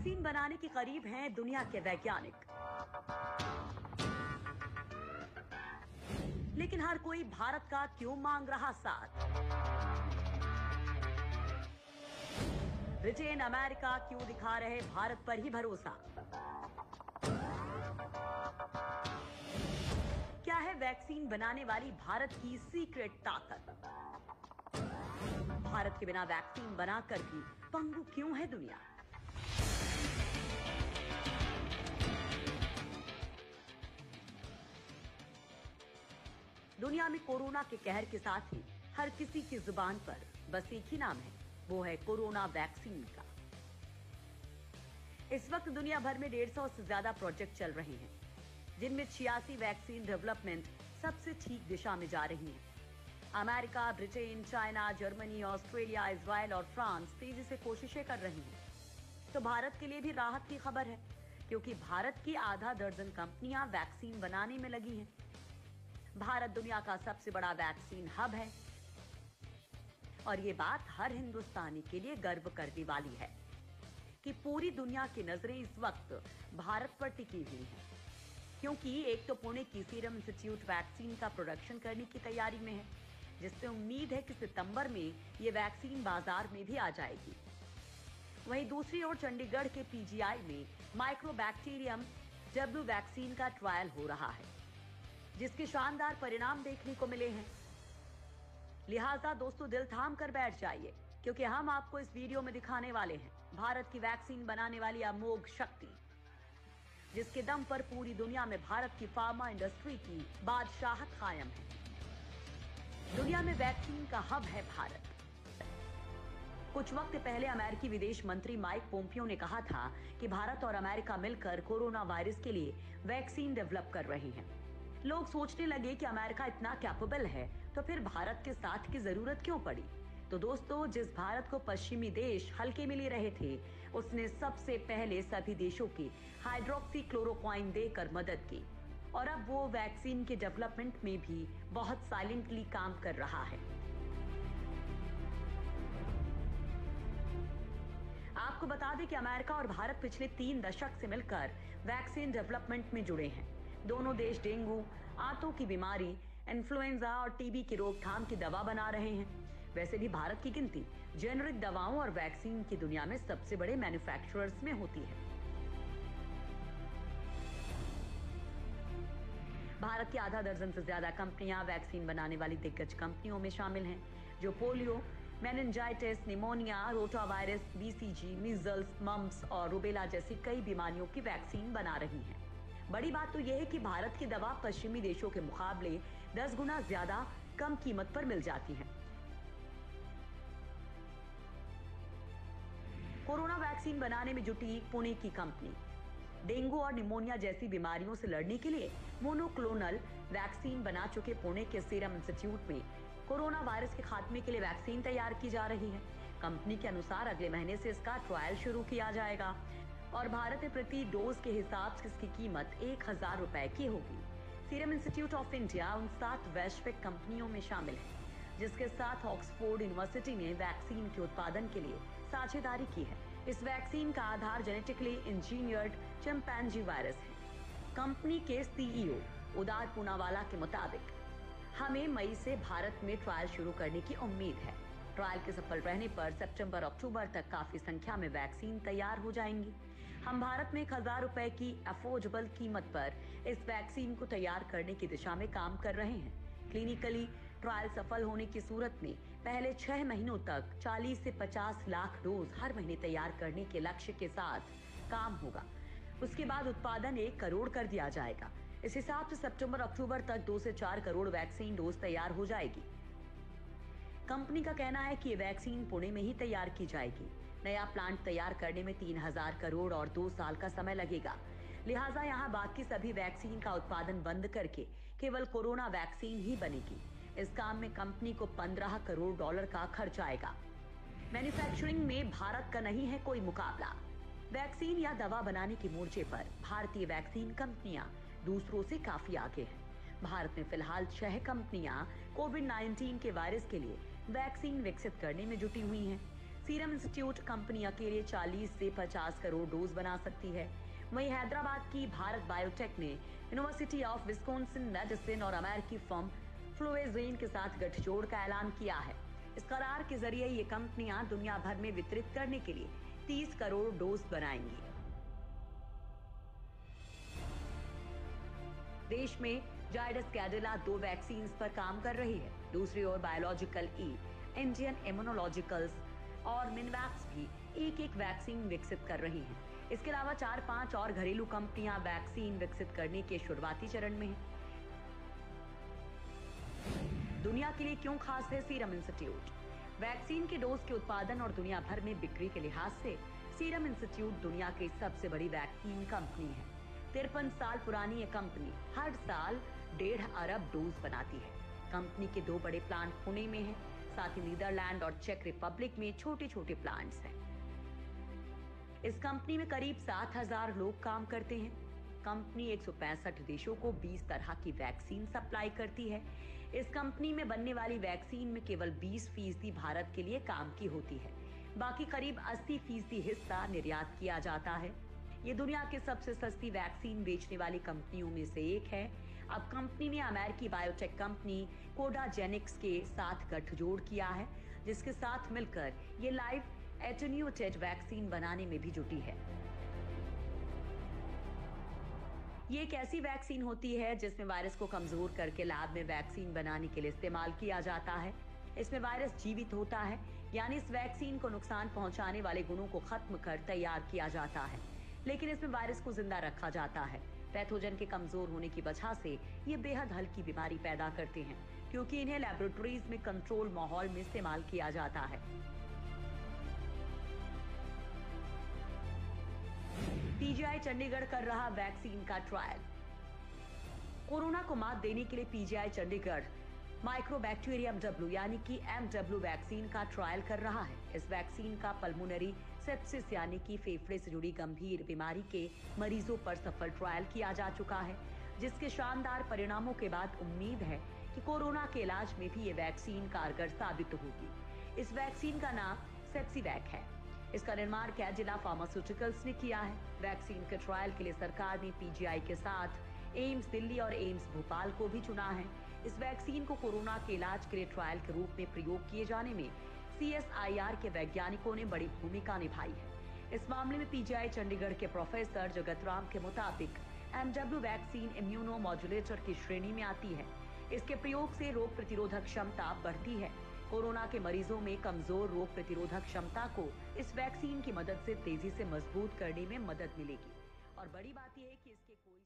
Vaccine बनाने के करीब हैं दुनिया के वैज्ञानिक, लेकिन हर कोई भारत का क्यों मांग रहा साथ? ब्रिटेन, अमेरिका क्यों दिखा रहे भारत पर ही भरोसा? क्या है वैक्सीन बनाने वाली भारत की सीक्रेट ताकत? भारत के बिना वैक्सीन बनाकर भी पंगु क्यों है दुनिया? दुनिया में कोरोना के कहर के साथ ही हर किसी की जुबान पर बस एक ही नाम है, वो है कोरोना वैक्सीन का। इस वक्त दुनिया भर में 150 से ज्यादा प्रोजेक्ट चल रहे हैं, जिनमें 86 वैक्सीन डेवलपमेंट सबसे ठीक दिशा में जा रही है। America, Britain, China, Germany, Australia, Israel और फ्रांस तेजी से कोशिशें कर रही हैं। तो भारत के लिए भी राहत की खबर है, क्योंकि भारत की आधा दर्जन कंपनियां वैक्सीन बनाने में लगी हैं। भारत दुनिया का सबसे बड़ा वैक्सीन हब है और ये बात हर हिंदुस्तानी के लिए गर्व करने वाली है कि पूरी दुनिया की नजरें इस वक्त भारत पर टिकी हुई हैं, क्योंकि एक तो पुणे की सीरम इंस्टीट्यूट वैक्सीन का प्रोडक्शन करने की तैयारी में है, जिससे उम्मीद है कि सितंबर में ये वैक्सीन बाजार में भी आ जाएगी। वहीं दूसरी ओर चंडीगढ़ के पीजीआई में माइक्रोबैक्टीरियम डब्ल्यू वैक्सीन का ट्रायल हो रहा है, जिसके शानदार परिणाम देखने को मिले हैं। लिहाजा दोस्तों, दिल थाम कर बैठ जाइए, क्योंकि हम आपको इस वीडियो में दिखाने वाले हैं भारत की वैक्सीन बनाने वाली अमोघ शक्ति, जिसके दम पर पूरी दुनिया में भारत की फार्मा इंडस्ट्री की बादशाहत कायम है। दुनिया में वैक्सीन का हब है भारत। कुछ वक्त पहले अमेरिकी विदेश मंत्री माइक पोम्पियो ने कहा था कि भारत और अमेरिका मिलकर कोरोना वायरस के लिए वैक्सीन डेवलप कर रहे हैं। लोग सोचने लगे कि अमेरिका इतना कैपेबल है, तो फिर भारत के साथ की जरूरत क्यों पड़ी? तो दोस्तों, जिस भारत को पश्चिमी देश हल्के में ले रहे थे, उसने सबसे पहले सभी देशों की हाइड्रोक्सी क्लोरोक्वाइन देकर मदद की, और अब वो वैक्सीन के डेवलपमेंट में भी बहुत साइलेंटली काम कर रहा है। आपको बता दें कि अमेरिका और भारत पिछले 3 दशक से मिलकर वैक्सीन डेवलपमेंट में जुड़े हैं। दोनों देश डेंगू, आंतों की बीमारी, इन्फ्लुएंजा और टीबी की रोकथाम की दवा बना रहे हैं। वैसे भी भारत की गिनती जेनरिक दवाओं और वैक्सीन की दुनिया में सबसे बड़े मैन्युफैक्चरर्स में होती है। भारत की आधा दर्जन से ज्यादा कंपनियां वैक्सीन बनाने वाली दिग्गज कंपनियों में शामिल हैं, जो polio, meningitis, pneumonia, rotavirus, BCG, measles, mumps और रूबेला जैसी कई बीमारियों की वैक्सीन बना रही हैं। बड़ी बात तो यह है कि भारत की दवा पश्चिमी देशों के मुकाबले 10 गुना ज्यादा कम कीमत पर मिल जाती है। कोरोना वैक्सीन बनाने में जुटी पुणे की कंपनी डेंगू और निमोनिया जैसी बीमारियों से लड़ने के लिए मोनोक्लोनल वैक्सीन बना चुके पुणे के सीरम इंस्टीट्यूट में कोरोना वायरस के खात्मे के लिए वैक्सीन तैयार की जा रही है। कंपनी के अनुसार अगले महीने से इसका ट्रायल शुरू किया जाएगा और भारत में प्रति डोज के हिसाब से इसकी कीमत 1000 रुपए की होगी। सीरम इंस्टीट्यूट ऑफ इंडिया उन 7 वैश्विक कंपनियों में शामिल है, जिसके साथ ऑक्सफोर्ड यूनिवर्सिटी ने वैक्सीन के उत्पादन के लिए साझेदारी की है। इस वैक्सीन का आधार जेनेटिकली इंजीनियर्ड चिंपैंजी वायरस है। कंपनी के सीईओ उदार पूनावाला के मुताबिक हमें मई से भारत में ट्रायल शुरू करने की उम्मीद है। ट्रायल के सफल रहने पर सितंबर-अक्टूबर तक काफी संख्या में वैक्सीन तैयार हो जाएंगी। हम भारत में 1000 रुपए की अफोर्डेबल कीमत पर इस वैक्सीन को तैयार करने की दिशा में काम कर रहे हैं। क्लिनिकली ट्रायल सफल होने की सूरत में पहले 6 महीनों तक 40 से 50 लाख डोज हर महीने तैयार करने के लक्ष्य के साथ काम होगा। उसके बाद उत्पादन 1 करोड़ कर दिया जाएगा। इस हिसाब से सितंबर-अक्टूबर तक 2 से 4 करोड़ वैक्सीन डोज तैयार हो जाएगी। कंपनी का कहना है कि ये वैक्सीन पुणे में ही तैयार की जाएगी। नया प्लांट तैयार करने में 3000 करोड़ और 2 साल का समय लगेगा। लिहाजा यहाँ बाकी सभी वैक्सीन का उत्पादन बंद करके केवल कोरोना वैक्सीन ही बनेगी। इस काम में कंपनी को $15 करोड़ का खर्च आएगा। मैन्युफैक्चरिंग में भारत का नहीं है कोई मुकाबला। वैक्सीन या दवा बनाने के मोर्चे पर भारतीय वैक्सीन कंपनियां दूसरों से काफी आगे हैं। भारत में फिलहाल 6 कंपनियां कोविड-19 के वायरस के लिए वैक्सीन विकसित करने में जुटी हुई हैं। सीरम इंस्टीट्यूट कंपनी अकेले 40 से 50 करोड़ डोज बना सकती है। वहीं हैदराबाद की भारत बायोटेक ने यूनिवर्सिटी ऑफ विस्कॉन्सिन मेडिसिन और अमेरिकी फर्म फ्लोवेजेन के साथ गठजोड़ का ऐलान किया है। इस करार के जरिए ये कंपनियां दुनिया भर में वितरित करने के लिए 30 करोड़ डोज बनाएंगी। देश में जायडस कैडिला 2 वैक्सीन पर काम कर रही है। दूसरी ओर बायोलॉजिकल इंडियन इम्यूनोलॉजिकल्स और मिनवैक्स भी एक वैक्सीन विकसित कर रही हैं। इसके अलावा 4-5 और घरेलू कंपनियां वैक्सीन विकसित करने के शुरुआती चरण में हैं। दुनिया के लिए क्यों खास है सीरम इंस्टीट्यूट? वैक्सीन के डोज के उत्पादन और दुनिया भर में बिक्री के लिहाज से सीरम इंस्टीट्यूट दुनिया की सबसे बड़ी वैक्सीन कंपनी है। 53 साल पुरानी ये कंपनी हर साल 1.5 अरब डोज बनाती है। कंपनी के 2 बड़े प्लांट पुणे में हैं, साथ ही नीदरलैंड और चेक रिपब्लिक में छोटे-छोटे प्लांट्स हैं। इस कंपनी में करीब 7,000 लोग काम करते हैं। कंपनी 165 देशों को 20 तरह की वैक्सीन सप्लाई करती है। इस कंपनी में बनने वाली वैक्सीन में केवल 20% भारत के लिए काम की होती है। बाकी करीब 80% हिस्सा निर्यात किया जाता है। ये दुनिया की सबसे सस्ती वैक्सीन बेचने वाली कंपनियों में से एक है। अब कंपनी ने अमेरिकी बायोटेक कंपनी कोडाजेनिक्स के साथ गठजोड़ किया है, जिसके साथ मिलकर ये लाइव एटेन्यूएटेड वैक्सीन बनाने में भी जुटी है। ये एक ऐसी वैक्सीन होती है जिसमें वायरस को कमजोर करके लैब में वैक्सीन बनाने के लिए इस्तेमाल किया जाता है। इसमें वायरस जीवित होता है, यानी इस वैक्सीन को नुकसान पहुंचाने वाले गुणों को खत्म कर तैयार किया जाता है, लेकिन इसमें वायरस को जिंदा रखा जाता है। पैथोजन के कमजोर होने की वजह से ये बेहद हल्की बीमारी पैदा करते हैं, क्योंकि इन्हें लैबोरेटरीज में कंट्रोल माहौल में इस्तेमाल किया जाता है। पीजीआई चंडीगढ़ कर रहा वैक्सीन का ट्रायल। कोरोना को मात देने के लिए पीजीआई चंडीगढ़ माइक्रोबैक्टीरियम डब्ल्यू यानी कि MW वैक्सीन का ट्रायल कर रहा है। इस वैक्सीन का पल्मोनरी सेप्सिस यानी कि फेफड़े से जुड़ी गंभीर बीमारी के मरीजों पर सफल ट्रायल किया जा चुका है, जिसके शानदार परिणामों के बाद उम्मीद है कि कोरोना के इलाज में भी ये वैक्सीन कारगर साबित होगी। इस वैक्सीन का नाम सेप्सीवैक है। इसका निर्माण कैडिला फार्मास्यूटिकल्स ने किया है। वैक्सीन के ट्रायल के लिए सरकार ने पीजीआई के साथ एम्स दिल्ली और एम्स भोपाल को भी चुना है। इस वैक्सीन को कोरोना के इलाज के लिए ट्रायल के रूप में प्रयोग किए जाने में CSIR के वैज्ञानिकों ने बड़ी भूमिका निभाई है। इस मामले में पीजीआई चंडीगढ़ के प्रोफेसर जगत राम के मुताबिक MW वैक्सीन इम्यूनो मॉड्यूलेटर की श्रेणी में आती है। इसके प्रयोग से रोग प्रतिरोधक क्षमता बढ़ती है। कोरोना के मरीजों में कमजोर रोग प्रतिरोधक क्षमता को इस वैक्सीन की मदद से तेजी से मजबूत करने में मदद मिलेगी। और बड़ी बात यह है कि इसके कोई